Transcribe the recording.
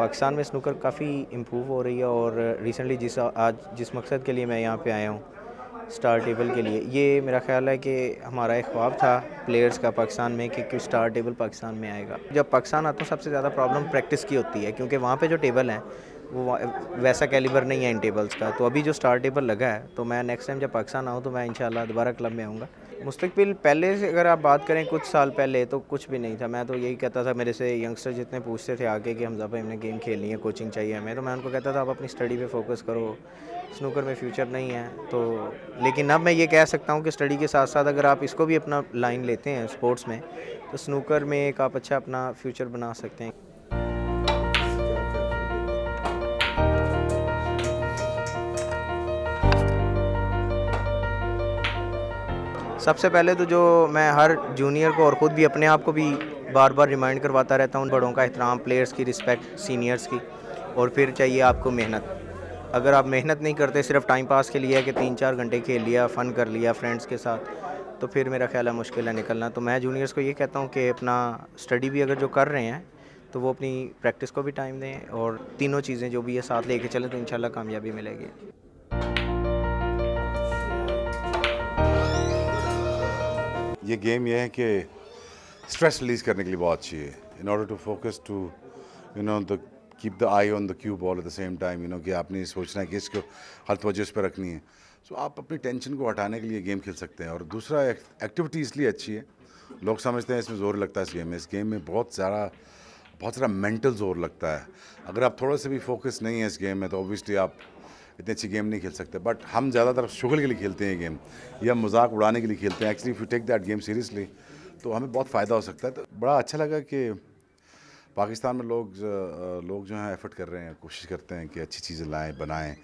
पाकिस्तान में स्नूकर काफ़ी इम्प्रूव हो रही है और रिसेंटली जिस मकसद के लिए मैं यहाँ पे आया हूँ स्टार टेबल के लिए, ये मेरा ख़्याल है कि हमारा एक ख्वाब था प्लेयर्स का पाकिस्तान में कि स्टार टेबल पाकिस्तान में आएगा। जब पाकिस्तान आता हूँ सबसे ज़्यादा प्रॉब्लम प्रैक्टिस की होती है, क्योंकि वहाँ पे जो टेबल हैं वो वैसा कैलिबर नहीं है इन टेबल्स का। तो अभी जो स्टार टेबल लगा है, तो मैं नेक्स्ट टाइम जब पाकिस्तान आऊँ तो मैं इंशाल्लाह दोबारा क्लब में आऊँगा। मुस्तकबिल पहले से अगर आप बात करें कुछ साल पहले, तो कुछ भी नहीं था। मैं तो यही कहता था, मेरे से यंगस्टर जितने पूछते थे आके कि हमज़ा भाई हमने गेम खेलनी है, कोचिंग चाहिए हमें, तो मैं उनको कहता था आप अपनी स्टडी पे फोकस करो, स्नूकर में फ्यूचर नहीं है। तो लेकिन अब मैं ये कह सकता हूँ कि स्टडी के साथ साथ अगर आप इसको भी अपना लाइन लेते हैं स्पोर्ट्स में, तो स्नूकर में एक आप अच्छा अपना फ्यूचर बना सकते हैं। सबसे पहले तो जो मैं हर जूनियर को और ख़ुद भी अपने आप को भी बार बार रिमाइंड करवाता रहता हूँ, बड़ों का एहतराम, प्लेयर्स की रिस्पेक्ट, सीनियर्स की। और फिर चाहिए आपको मेहनत। अगर आप मेहनत नहीं करते, सिर्फ टाइम पास के लिए है कि 3-4 घंटे खेल लिया, फ़न कर लिया फ्रेंड्स के साथ, तो फिर मेरा ख्याल है मुश्किल है निकलना। तो मैं जूनियर्स को ये कहता हूँ कि अपना स्टडी भी अगर जो कर रहे हैं तो वो अपनी प्रैक्टिस को भी टाइम दें, और तीनों चीज़ें जो भी है साथ लेके चलें, तो इंशाल्लाह कामयाबी मिलेगी। ये गेम ये है कि स्ट्रेस रिलीज़ करने के लिए बहुत अच्छी है। In order to focus to the keep the eye on the cue ball at the same time, कि आपने सोचना है कि इसको हर तवज्जो इस पर रखनी है। सो आप अपनी टेंशन को हटाने के लिए गेम खेल सकते हैं। और दूसरा, एक्टिविटी इसलिए अच्छी है, लोग समझते हैं इसमें ज़ोर लगता है इस गेम में बहुत सारा मेंटल ज़ोर लगता है। अगर आप थोड़ा सा भी फोकस नहीं है इस गेम में, तो ऑब्वियसली आप इतनी अच्छी गेम नहीं खेल सकते। बट हम ज़्यादातर शुगल के लिए खेलते हैं गेम, या मजाक उड़ाने के लिए खेलते हैं। Actually if you take that game seriously, तो हमें बहुत फ़ायदा हो सकता है। तो बड़ा अच्छा लगा कि पाकिस्तान में लोग जो हैं एफर्ट कर रहे हैं, कोशिश करते हैं कि अच्छी चीज़ें लाएँ, बनाएँ।